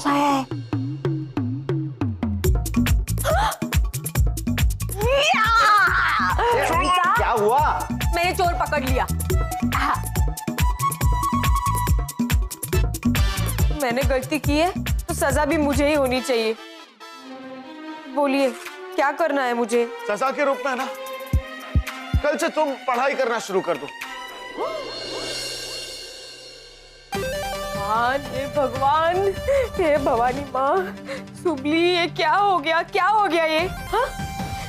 फंसाया है। क्या हुआ? मैंने चोर पकड़ लिया। मैंने गलती की है तो सजा भी मुझे ही होनी चाहिए। बोलिए क्या करना है मुझे? सजा के रूप में ना, कल से तुम पढ़ाई करना शुरू कर दो। हे भगवान, हे भवानी माँ, सुबली ये क्या हो गया? क्या हो गया ये? हाँ?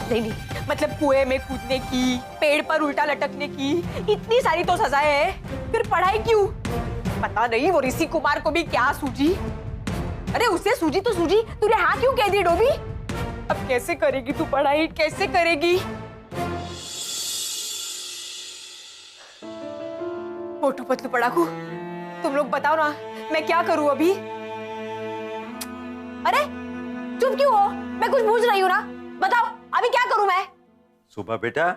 नहीं, मतलब कुएं में कूदने की, पेड़ पर उल्टा लटकने की, इतनी सारी तो सजाएं हैं, फिर पढ़ाई क्यों? पता नहीं वो ऋषि कुमार को भी क्या सूझी। अरे उसे सूझी तो सूझी, तूने हाँ क्यों कह दी डोबी? अब कैसे करेगी तू पढ़ाई, कैसे करेगी? मोटू पतलू पड़ाकू, तुम लोग बताओ ना, मैं क्या करूं अभी? अरे चुप क्यों हो? मैं कुछ पूछ रही हूँ ना, बताओ अभी क्या करूं मैं? सुबह बेटा,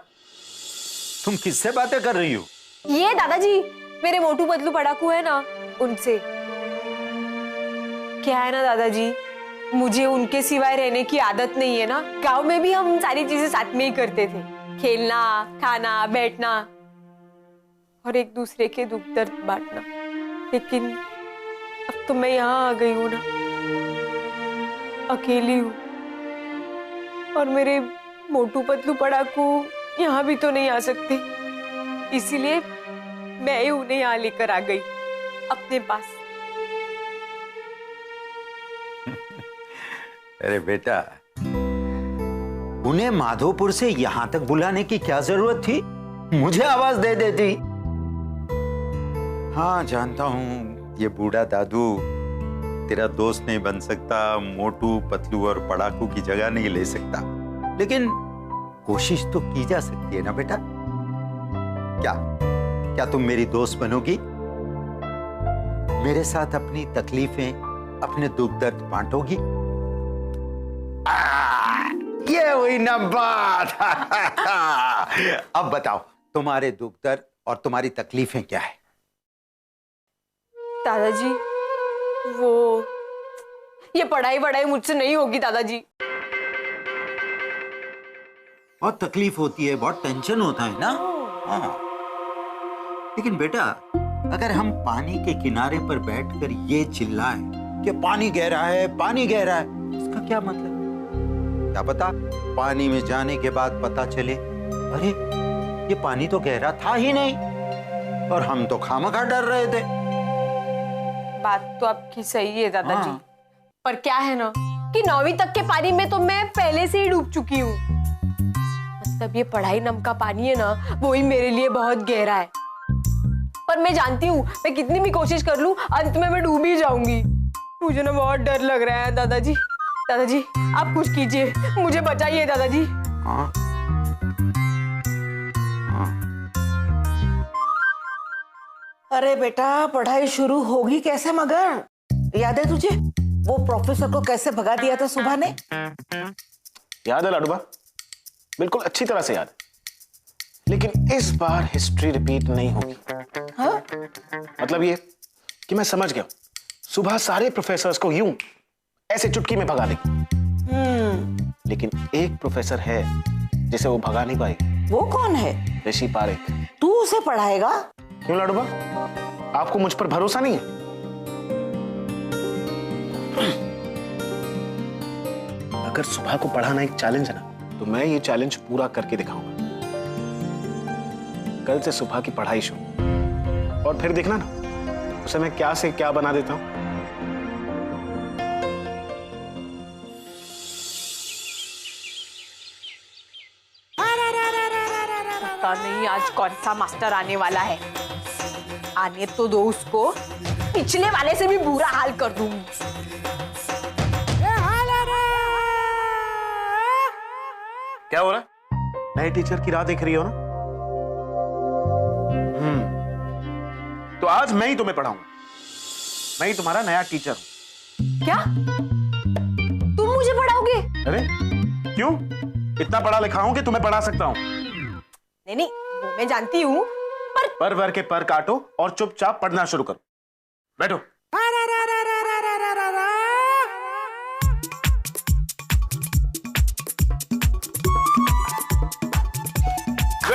तुम किससे बातें कर रही हो? ये दादाजी, मेरे मोटू पतलू पड़ाकू है ना, उनसे। क्या है ना दादाजी, मुझे उनके सिवाय रहने की आदत नहीं है ना। गांव में भी हम सारी चीजें साथ में ही करते थे, खेलना, खाना, बैठना और एक दूसरे के दुख दर्द बांटना। लेकिन अब तो मैं यहाँ आ गई हूँ ना, अकेली हूँ, और मेरे मोटू पतलू पड़ाकू यहाँ भी तो नहीं आ सकते, इसीलिए मैं ही उन्हें यहाँ लेकर आ गई अपने पास। अरे बेटा, उन्हें माधोपुर से यहां तक बुलाने की क्या जरूरत थी? मुझे आवाज दे देती। हाँ जानता हूं, ये बूढ़ा दादू तेरा दोस्त नहीं बन सकता, मोटू पतलू और पड़ाकू की जगह नहीं ले सकता, लेकिन कोशिश तो की जा सकती है ना बेटा। क्या तुम मेरी दोस्त बनोगी? मेरे साथ अपनी तकलीफें, अपने दुख दर्द बांटोगी? ये हुई ना बात। अब बताओ, तुम्हारे दुख दर्द और तुम्हारी तकलीफें क्या है? दादाजी, वो ये पढ़ाई वढ़ाई मुझसे नहीं होगी दादाजी। बहुत तकलीफ होती है, बहुत टेंशन होता है ना। हाँ, लेकिन बेटा, अगर हम पानी के किनारे पर बैठकर ये चिल्लाएं कि पानी गहरा है, पानी गहरा है, इसका क्या मतलब? क्या पता पानी में जाने के बाद पता चले, अरे ये पानी तो गहरा था ही नहीं, और हम तो खामखा डर रहे थे। बात तो आपकी सही है दादाजी। हाँ। पर क्या है ना कि 9वीं तक के पानी में तो मैं पहले से ही डूब चुकी हूँ। मतलब ये पढ़ाई नाम का पानी है ना, वो ही मेरे लिए बहुत गहरा है। पर मैं जानती हूँ, मैं कितनी भी कोशिश कर लूं, अंत में मैं डूब ही जाऊंगी। मुझे ना बहुत डर लग रहा है दादाजी। दादाजी आप कुछ कीजिए, मुझे बचाइए दादाजी। हाँ। अरे बेटा, पढ़ाई शुरू होगी कैसे मगर? याद है तुझे वो प्रोफेसर को कैसे भगा दिया था सुबह ने? याद है लाडूबा, बिल्कुल अच्छी तरह से याद है। लेकिन इस बार हिस्ट्री रिपीट नहीं होगी। हाँ? मतलब ये कि मैं समझ गया, सुबह सारे प्रोफेसर्स को यूं ऐसे चुटकी में भगा देगी। लेकिन एक प्रोफेसर है जिसे वो भगा नहीं पाएगी। वो कौन है? ऋषि पारेख। तू उसे पढ़ाएगा? क्यों लाडूबा, आपको मुझ पर भरोसा नहीं है? अगर सुबह को पढ़ाना एक चैलेंज है ना, तो मैं ये चैलेंज पूरा करके दिखाऊंगा। कल से सुबह की पढ़ाई शुरू, और फिर देखना ना उसे मैं क्या से क्या बना देता हूं। पता नहीं आज कौन सा मास्टर आने वाला है। आने तो दो उसको, पिछले वाले से भी बुरा हाल कर दूंगी। क्या हो रहा है? नए टीचर की राह देख रही हो ना? तो आज मैं ही तुम्हें पढ़ाऊंगा। मैं ही तुम्हारा नया टीचर हूं। क्या तुम मुझे पढ़ाओगे? अरे क्यों? इतना पढ़ा लिखा हूं कि तुम्हें पढ़ा सकता हूं। नहीं, वो मैं जानती हूँ, पर वर के पर काटो और चुपचाप पढ़ना शुरू करो। बैठो।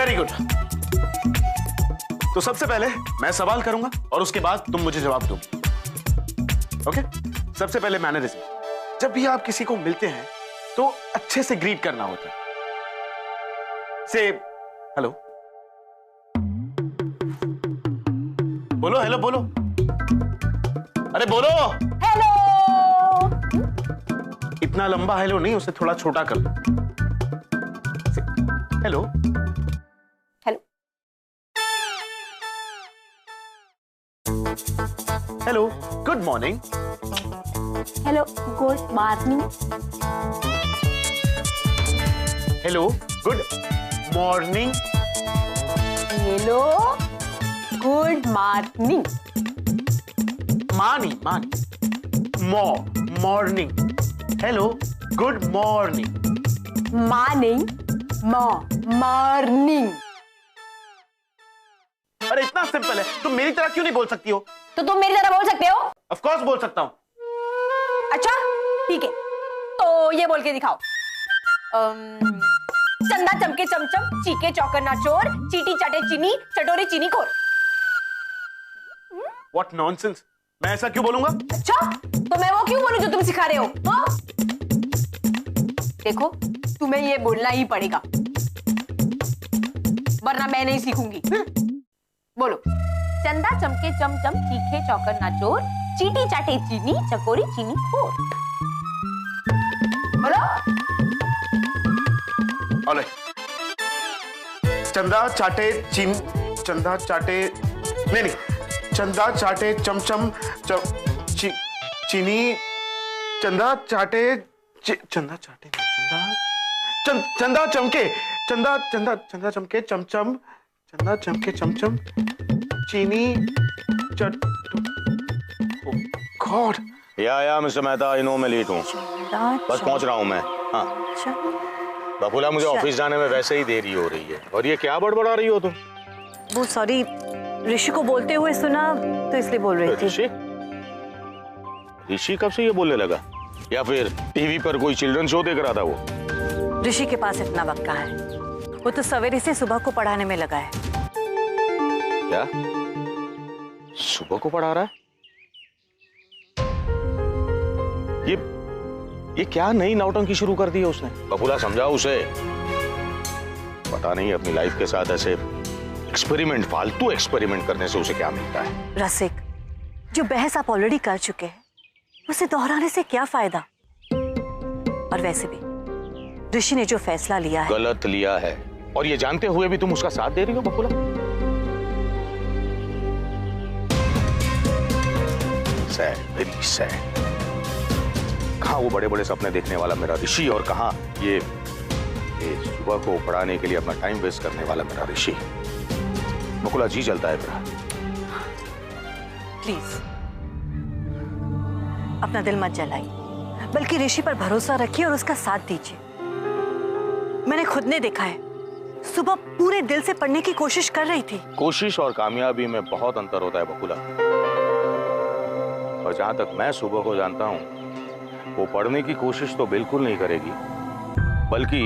Very good. तो सबसे पहले मैं सवाल करूंगा और उसके बाद तुम मुझे जवाब दो। ओके? सबसे पहले मैनरिज्म। जब भी आप किसी को मिलते हैं तो अच्छे से ग्रीट करना होता है। से हेलो बोलो, हेलो बोलो, अरे बोलो। हेलो। इतना लंबा हेलो नहीं, उसे थोड़ा छोटा कर दो। Hello hello. Hello, good morning. Hello, good morning. Hello, good morning. Hello, good morning. मानी मानी morning. Hello, good morning. Morning, morning. अरे इतना सिंपल है, तुम मेरी तरह क्यों नहीं बोल सकती हो? तो तुम मेरी तरह बोल सकते हो? ऑफ कोर्स बोल सकता हूं। अच्छा ठीक है, तो ये बोल के दिखाओ। चंदा चमके चमचम, चीके चौकर नाचोर, चीटी चाटे चीनी, चटोरी चीनी खोर। What nonsense! मैं ऐसा क्यों बोलूंगा? अच्छा, तो मैं वो क्यों बोलूं जो तुम सिखा रहे हो? हाँ? देखो, तुम्हें ये बोलना ही पड़ेगा, वरना मैं नहीं सीखूंगी। बोलो, चंदा चमके चमचम, चीखे चौकर नाचोर, चीटी चाटे चीनी, चकोरी चीनी खोर। बोलो। Alright. चंदा चाटे चंदा चाटे नहीं, चंदा चाटे चमचम चीनी, चंदा चाटे चंदा चाटे चंदा चमके चंदा चमके चमचम, चंदा चमके चमचम चीनी गॉड। या मिस्टर मेहता, आई नो मैं लेट हूँ, बस पहुँच रहा हूँ मैं। हाँ बकुला, मुझे ऑफिस जाने में वैसे ही देरी हो रही है, और ये क्या बड़बड़ा रही हो तुम? वो सॉरी, ऋषि को बोलते हुए सुना तो इसलिए बोल रही थी। ऋषि? ऋषि कब से ये बोलने लगा? या फिर टीवी पर कोई चिल्ड्रन शो देख रहा था वो? ऋषि के पास इतना वक्त कहाँ है, वो तो सवेरे से सुबह को पढ़ाने में लगा है। क्या सुबह को पढ़ा रहा है? ये क्या नई नौटंकी शुरू कर दी है उसने? बकुला समझाओ उसे, पता नहीं अपनी लाइफ के साथ ऐसे एक्सपेरिमेंट, फालतू एक्सपेरिमेंट करने से उसे क्या मिलता है। रसिक, जो बहस आप ऑलरेडी कर चुके हैं उसे दोहराने से क्या फायदा? और वैसे भी ऋषि ने जो फैसला लिया है गलत लिया है, और ये जानते हुए भी तुम उसका साथ दे रही हो बकुला। Sad, very sad. कहाँ वो बड़े बड़े सपने देखने वाला मेरा ऋषि, और कहाँ ये सुबह को पढ़ाने के लिए अपना टाइम वेस्ट करने वाला मेरा ऋषि। बकुला जी चलता है मेरा। प्लीज अपना दिल मत जलाइए, बल्कि ऋषि पर भरोसा रखिए और उसका साथ दीजिए। मैंने खुद ने देखा है, सुबह पूरे दिल से पढ़ने की कोशिश कर रही थी। कोशिश और कामयाबी में बहुत अंतर होता है बकुला, और जहां तक मैं सुबह को जानता हूं, वो पढ़ने की कोशिश तो बिल्कुल नहीं करेगी, बल्कि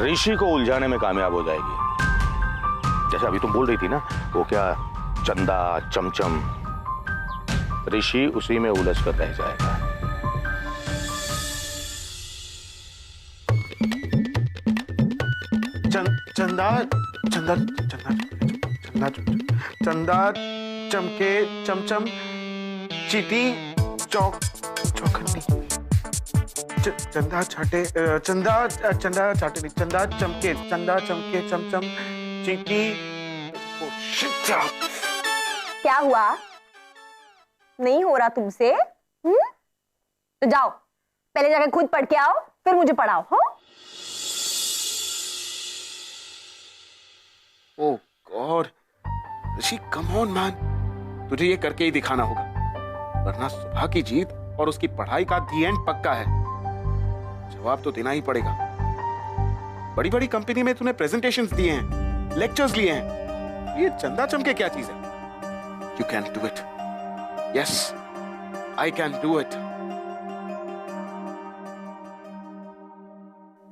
ऋषि को उलझाने में कामयाब हो जाएगी। जैसे अभी तुम बोल रही थी ना, वो क्या चंदा चमचम, ऋषि उसी में उलझ कर रह जाएगा। चंदा चंदा चंदा चंदा चंदा चमके चमचम चीटी चौखनी, चंदा चाटे चंदा चाटे चंदा चमके चमचम चीटी। क्या हुआ? नहीं हो रहा तुमसे? तो जाओ, पहले जाकर खुद पढ़ के आओ, फिर मुझे पढ़ाओ। हो? Oh god, Rishi come on man, तुझे ये करके ही दिखाना होगा, वरना सुबह की जीत और उसकी पढ़ाई का दी एंड पक्का है। जवाब तो देना ही पड़ेगा। बड़ी बड़ी कंपनी में तूने प्रेजेंटेशंस दिए हैं, लेक्चर्स लिए हैं, ये चंदा चमके क्या चीज है? You can do it. Yes, I can do it.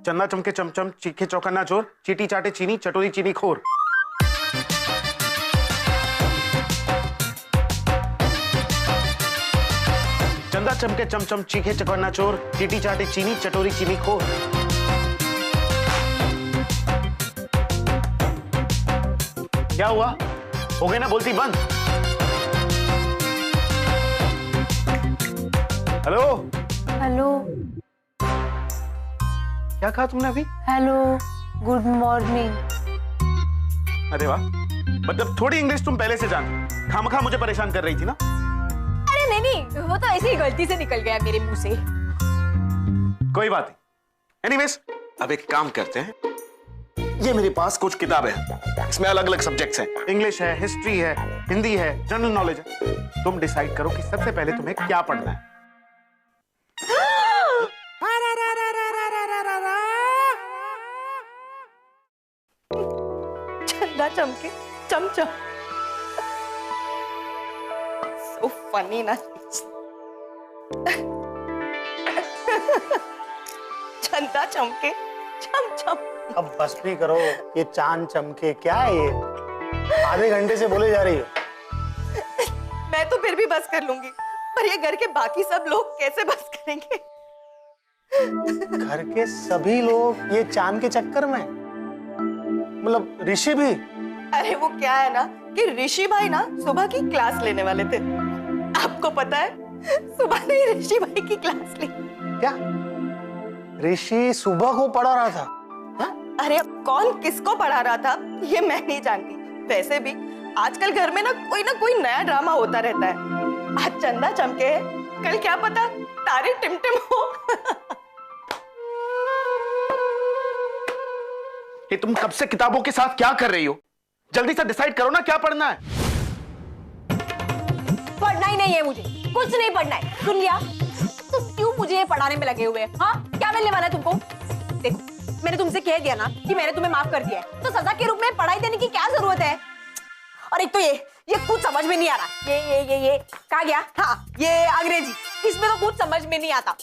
चंदा चमके चमचम, चीखे चौकन्ना चोर, चीटी चाटे चीनी, चटोरी चीनी खोर। चंदा चमके चमचम, चीखे चौकन्ना चोर, चीटी चाटे चीनी, चटोरी चीनी खोर। क्या हुआ? हो गई ना बोलती बंद? हेलो हेलो क्या कहा तुमने अभी? Hello, good morning. अरे वाह, मतलब थोड़ी इंग्लिश तुम पहले से जानती, खामखा मुझे परेशान कर रही थी ना। अरे नहीं, वो तो ऐसे ही गलती से निकल गया मेरे मुंह से। कोई बात नहीं। एनीवेज, अब एक काम करते हैं, ये मेरे पास कुछ किताबें हैं, इसमें अलग अलग सब्जेक्ट्स हैं, इंग्लिश है, हिस्ट्री है, हिंदी है, जनरल नॉलेज है। तुम डिसाइड करो कि सबसे पहले तुम्हें क्या पढ़ना है। चंदा चमके चमचम। So funny ना। चंदा चमके चमचम। अब बस भी करो, ये चांद चमके क्या है ये? आधे घंटे से बोले जा रही हो। मैं तो फिर भी बस कर लूंगी, पर ये घर के बाकी सब लोग कैसे बस करेंगे? घर के सभी लोग ये चांद के चक्कर में, मतलब ऋषि भी? अरे वो क्या है ना कि ऋषि भाई ना सुबह की क्लास लेने वाले थे। आपको पता है, सुबह ने ऋषि भाई की क्लास ली। क्या ऋषि सुबह को पढ़ा रहा था? अरे कौन किसको पढ़ा रहा था ये मैं नहीं जानती। वैसे भी आजकल घर में ना कोई नया ड्रामा होता रहता है। आज चंदा चमके है, कल क्या पता तारे टिमटिम हो। ये तुम कब से किताबों के साथ क्या कर रही हो? जल्दी से डिसाइड करो ना क्या पढ़ना है। पढ़ना ही नहीं है मुझे, कुछ नहीं पढ़ना है। सुन लिया? तुम क्यों मुझे ये पढ़ाने में लगे हुए? हाँ, क्या मिलने वाला है तुमको? देखो, मैंने तुमसे कह दिया ना कि मैंने तुम्हें माफ कर दिया है, तो सजा के रूप में पढ़ाई देने की क्या जरूरत है? और एक तो ये कुछ समझ में नहीं आ रहा। ये कहा गया? हाँ, ये अंग्रेजी, इसमें तो कुछ समझ में नहीं आता।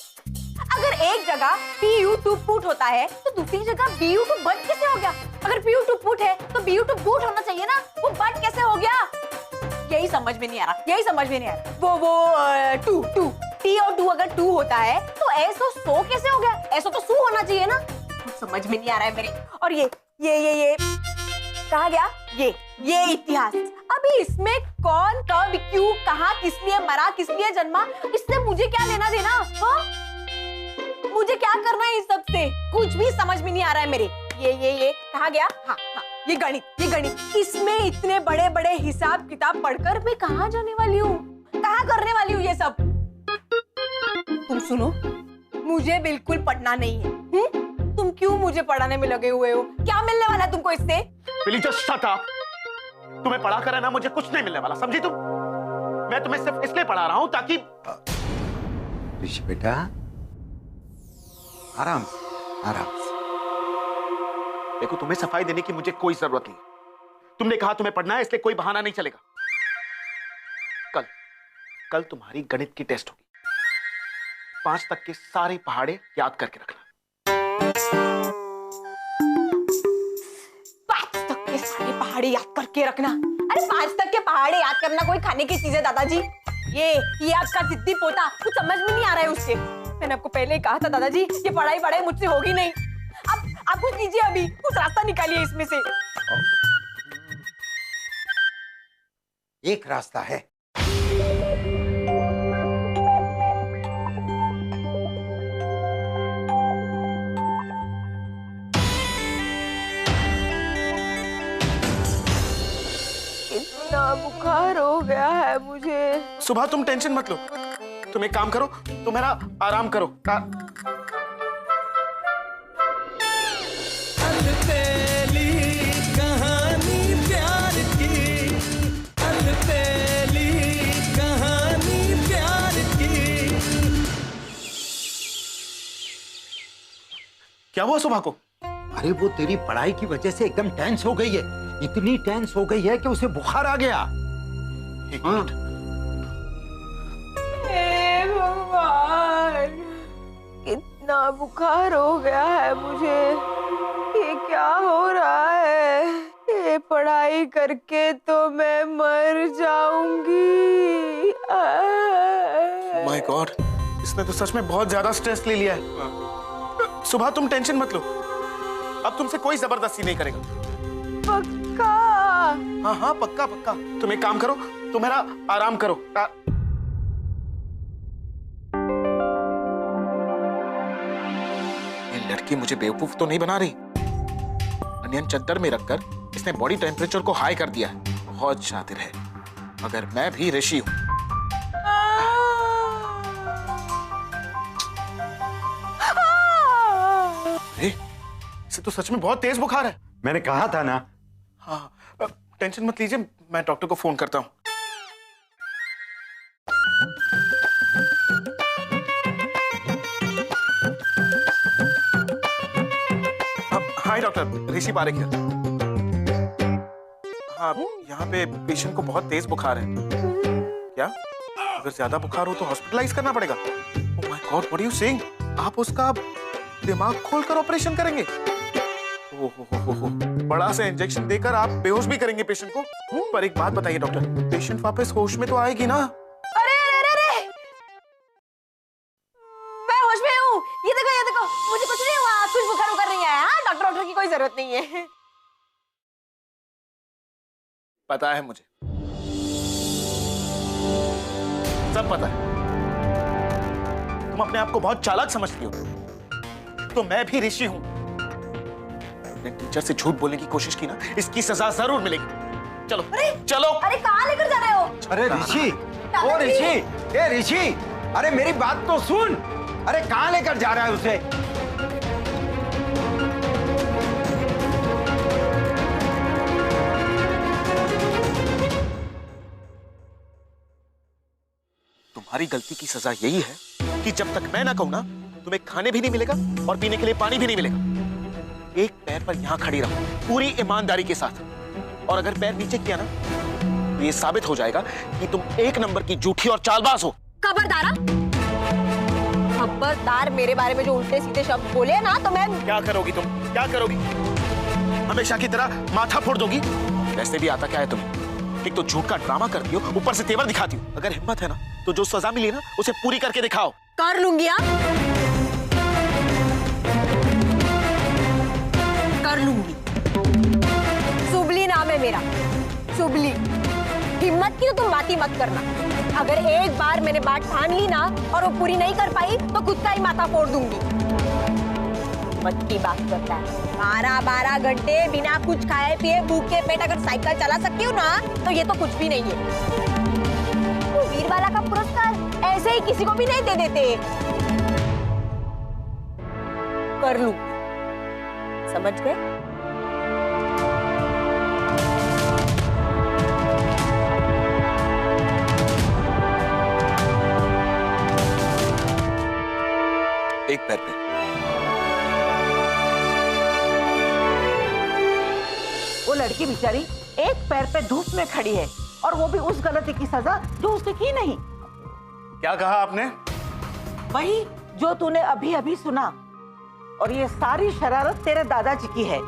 अगर एक जगह PU to put होता है तो दूसरी जगह BU to but कैसे हो गया? अगर PU to put है तो BU to boot होना चाहिए ना, वो but कैसे हो गया? यही समझ में नहीं आ रहा। वो टू T और टू अगर टू होता है तो ऐसो सो कैसे हो गया? ऐसो तो सू होना चाहिए ना। समझ में नहीं आ रहा है मेरे। और ये कहा गया? ये इतिहास, अभी इसमें कौन कब क्यों कहाँ किस लिए मरा किस लिए जन्मा, इससे मुझे क्या लेना देना? हाँ? मुझे क्या करना है इस सब से? कुछ भी समझ में नहीं आ रहा है मेरे। ये कहा गया? हाँ, ये गणित, इसमें इतने बड़े बड़े हिसाब किताब पढ़कर मैं कहाँ जाने वाली हूँ, कहाँ करने वाली हूँ ये सब? तुम सुनो, मुझे बिल्कुल पढ़ना नहीं है। तुम क्यों मुझे पढ़ाने में लगे हुए हो? क्या मिलने वाला है तुमको इससे? Please just shut up. तुम्हें पढ़ा कर है ना, मुझे कुछ नहीं मिलने वाला, समझी तुम? मैं तुम्हें सिर्फ इसलिए पढ़ा रहा हूं ताकि। ऋषि बेटा, आराम से। देखो, तुम्हें सफाई देने की मुझे कोई जरूरत नहीं। तुमने कहा तुम्हें पढ़ना है, इसलिए कोई बहाना नहीं चलेगा। कल तुम्हारी गणित की टेस्ट होगी। 5 तक के सारे पहाड़े याद करके रखना। 5 तक के सारे पहाड़े याद करके रखना? अरे 5 तक के पहाड़े याद करना कोई खाने की चीज है दादाजी? ये आपका जिद्दी पोता, कुछ समझ में नहीं आ रहा है उसके। मैंने आपको पहले ही कहा था दादाजी, ये पढ़ाई मुझसे होगी नहीं। अब आप कुछ कीजिए, अभी कुछ रास्ता निकालिए इसमें से। एक रास्ता है। इतना बुखार हो गया है मुझे। सुबह तुम टेंशन मत लो, तुम एक काम करो, तुम मेरा आराम करो। क्या हुआ सुबह को? अरे वो तेरी पढ़ाई की वजह से एकदम टेंस हो गई है, इतनी टेंस हो गई है कि उसे बुखार आ गया। हाँ। हे भगवान, इतना बुखार हो गया है मुझे। ये क्या हो रहा है? ये पढ़ाई करके तो मैं मर जाऊंगी। माय गॉड, इसने तो सच में बहुत ज्यादा स्ट्रेस ले लिया है। सुबह तुम टेंशन मत लो, अब तुमसे कोई जबरदस्ती नहीं करेगा। पक्का? हाँ हाँ पक्का पक्का। तुम एक काम करो, तुम मेरा आराम करो। ये लड़की मुझे बेवकूफ तो नहीं बना रही। अनियन चद्दर में रखकर इसने बॉडी टेम्परेचर को हाई कर दिया है। बहुत शातिर है। अगर मैं भी ऋषि हूं। इसे तो सच में बहुत तेज बुखार है। मैंने कहा था ना। हाँ, टेंशन मत लीजिए, मैं डॉक्टर को फोन करता हूँ। हाय डॉक्टर, ऋषि पारेख है। हाँ, यहाँ पे पेशेंट को बहुत तेज बुखार है। क्या? अगर ज्यादा बुखार हो तो हॉस्पिटलाइज करना पड़ेगा। Oh my God, what are you saying? आप उसका दिमाग खोलकर ऑपरेशन करेंगे? हो। बड़ा सा इंजेक्शन देकर आप बेहोश भी करेंगे पेशेंट को? पर एक बात बताइए डॉक्टर, पेशेंट वापस होश में तो आएगी ना? अरे मैं होश में हूँ। ये देखो मुझे कुछ नहीं हुआ। कुछ बुखार कर रही है। हाँ, डॉक्टर की कोई जरूरत नहीं है। पता है मुझे, सब पता है। तुम अपने आप को बहुत चालाक समझती हो। तो मैं भी ऋषि हूं। तुमने टीचर से झूठ बोलने की कोशिश की ना, इसकी सजा जरूर मिलेगी। चलो चलो। अरे कहाँ लेकर जा रहे हो? अरे ऋषि, ओ ऋषि, ए ऋषि, अरे मेरी बात तो सुन। अरे कहाँ लेकर जा रहा है उसे? तुम्हारी गलती की सजा यही है कि जब तक मैं ना कहूं ना, तुम्हें खाने भी नहीं मिलेगा और पीने के लिए पानी भी नहीं मिलेगा। एक पैर पर यहां खड़ी रहो पूरी ईमानदारी के साथ, और अगर पैर नीचे किया ना तो ये साबित हो जाएगा कि तुम एक नंबर की झूठी और चालबाज हो। खबरदार मेरे बारे में जो उल्टे सीधे शब्द बोले ना तो मैं। क्या करोगी तुम? क्या करोगी? हमेशा की तरह माथा फोड़ दोगी? वैसे भी आता क्या है तुम्हें? एक तो झूठ का ड्रामा करती हो, ऊपर से तेवर दिखाती हो। अगर हिम्मत है ना तो जो सजा मिली ना उसे पूरी करके दिखाओ। कर लूंगी। कर लूंगी। सुबली नाम है मेरा, सुबली। हिम्मत की तो तुम बात ही मत करना। अगर एक बार मैंने बात ठान ली ना और वो पूरी नहीं कर पाई तो खुद का ही माथा फोड़ दूंगी। हिम्मत की बात करता है। 12-12 घंटे बिना कुछ खाए पिए भूखे पेट अगर साइकिल चला सकती हूँ ना तो ये तो कुछ भी नहीं है। तो वीरवाला का पुरस्कार ऐसे ही किसी को भी नहीं दे देते। कर लूं, समझ गए? एक पैर पे। वो लड़की बेचारी एक पैर पे धूप में खड़ी है, और वो भी उस गलती की सजा जो उसने की नहीं। क्या कहा आपने? वही जो तूने अभी अभी सुना। और ये सारी शरारत तेरे दादाजी की है।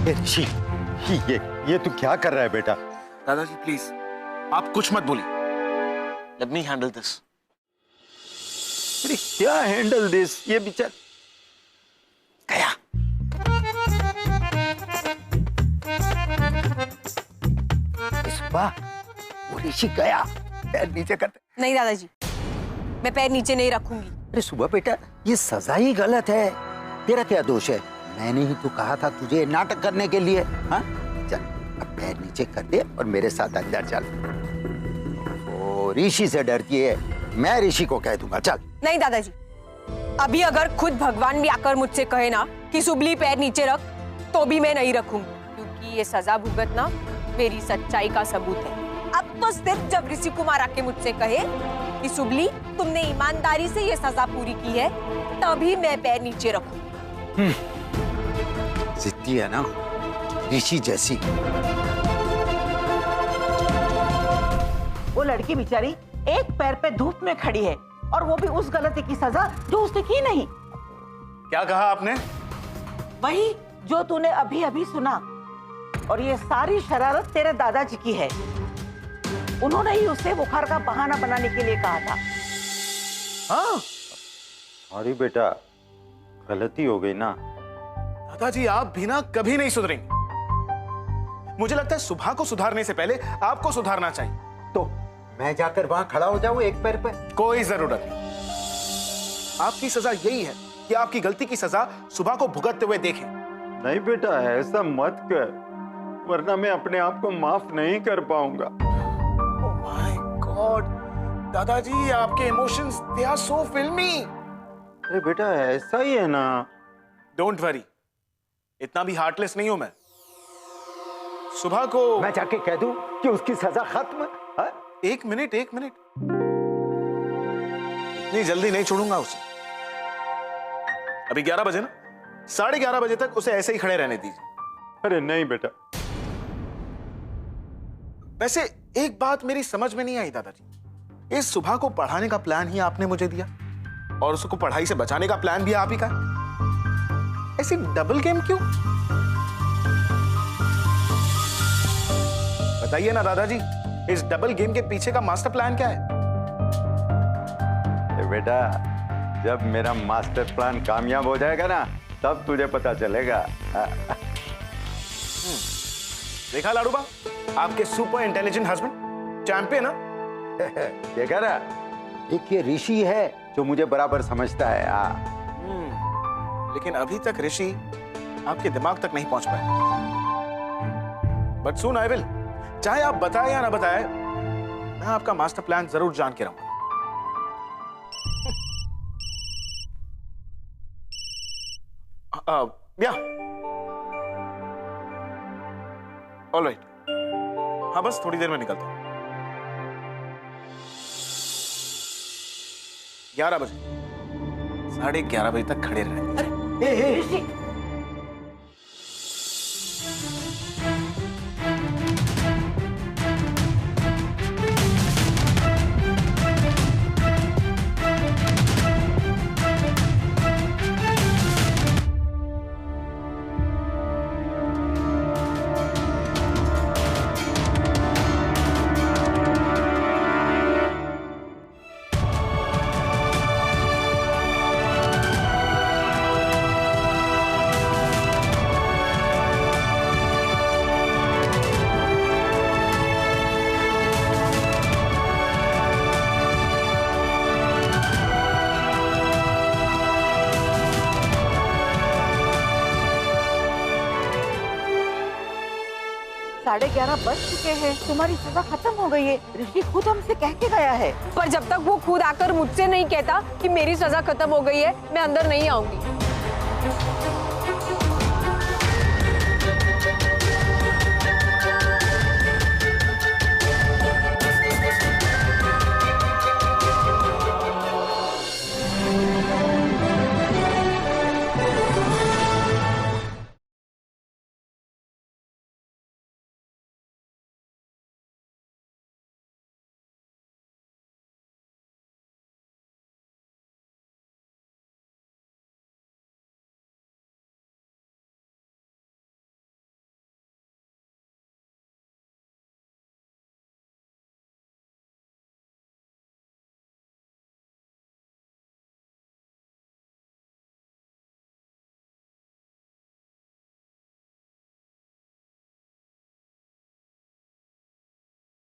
ऋषि, ये तू क्या कर रहा है बेटा? दादाजी प्लीज आप कुछ मत बोलिए। Let me handle this. अरे क्या हैंडल दिस? ये बेचारा गया। इस बार वो ऋषि गया। पैर नीचे करते। नहीं दादाजी, मैं पैर नीचे नहीं रखूंगी। अरे सुबह बेटा, ये सजा ही गलत है। तेरा क्या दोष है? मैंने ही तो कहा था तुझे नाटक करने के लिए। हाँ, चल अब पैर नीचे कर दे और मेरे साथ अंदर चल। ओ ऋषि से डरती है, मैं ऋषि को कह दूंगा। चल। नहीं दादाजी, अभी अगर खुद भगवान भी आकर मुझसे कहे ना कि सुबली पैर नीचे रख तो भी मैं नहीं रखूंगी, क्योंकि ये सजा भुगतना मेरी सच्चाई का सबूत है। अब तो सिर्फ जब ऋषि कुमार आके मुझसे कहे कि सुबली तुमने ईमानदारी से ये सजा पूरी की है, तभी मैं पैर नीचे रखूं। जिद्दी है ना, ऋषि जैसी। वो लड़की बेचारी एक पैर पे धूप में खड़ी है, और वो भी उस गलती की सजा जो उसने की नहीं। क्या कहा आपने? वही जो तूने अभी अभी सुना। और ये सारी शरारत तेरे दादाजी की है। उन्होंने ही उसे बुखार का बहाना बनाने के लिए कहा था। हाँ अरे बेटा, गलती हो गई ना। दादाजी, आप भी ना कभी नहीं सुधरेंगे। मुझे लगता है सुबह को सुधारने से पहले आपको सुधारना चाहिए। तो मैं जाकर वहां खड़ा हो जाऊं एक पैर पे? कोई जरूरत नहीं। आपकी सजा यही है कि आपकी गलती की सजा सुबह को भुगतते हुए देखें। नहीं बेटा, ऐसा मत कर, वरना मैं अपने आप को माफ नहीं कर पाऊंगा। ओह माय गॉड, दादाजी आपके इमोशंस दे आर सो फिल्मी। अरे बेटा, ऐसा ही है ना। डोंट वरी, इतना भी हार्टलेस नहीं हूं मैं। सुबह को मैं जाके कह दूं कि उसकी सजा खत्म है? एक मिनट इतनी जल्दी नहीं छोड़ूंगा उसे। अभी 11 बजे ना, 11:30 बजे तक उसे ऐसे ही खड़े रहने दीजिए। अरे नहीं बेटा। वैसे एक बात मेरी समझ में नहीं आई दादाजी, इस सुबह को पढ़ाने का प्लान ही आपने मुझे दिया और उसको पढ़ाई से बचाने का प्लान भी आप ही का है। ऐसी डबल गेम क्यों? बताइए ना दादाजी, इस डबल गेम के पीछे का मास्टर प्लान क्या है? बेटा, जब मेरा मास्टर प्लान कामयाब हो जाएगा ना, तब तुझे पता चलेगा। देखा लाडूबा, आपके सुपर इंटेलिजेंट हस्बैंड चैंपियन ना। देखा ना, एक ये ऋषि है जो मुझे बराबर समझता है। लेकिन अभी तक ऋषि आपके दिमाग तक नहीं पहुंच पाए। But soon I will. चाहे आप बताएं या ना बताएं, मैं आपका मास्टर प्लान जरूर जान के रहूंगा। या ऑलराइट, हाँ बस थोड़ी देर में निकलता हूं। 11 बजे, 11:30 बजे तक खड़े रहने। ऋषि, साढ़े 11 बज चुके हैं। तुम्हारी सजा खत्म हो गई है। ऋषि खुद हमसे कह के गया है। पर जब तक वो खुद आकर मुझसे नहीं कहता कि मेरी सजा खत्म हो गई है, मैं अंदर नहीं आऊंगी।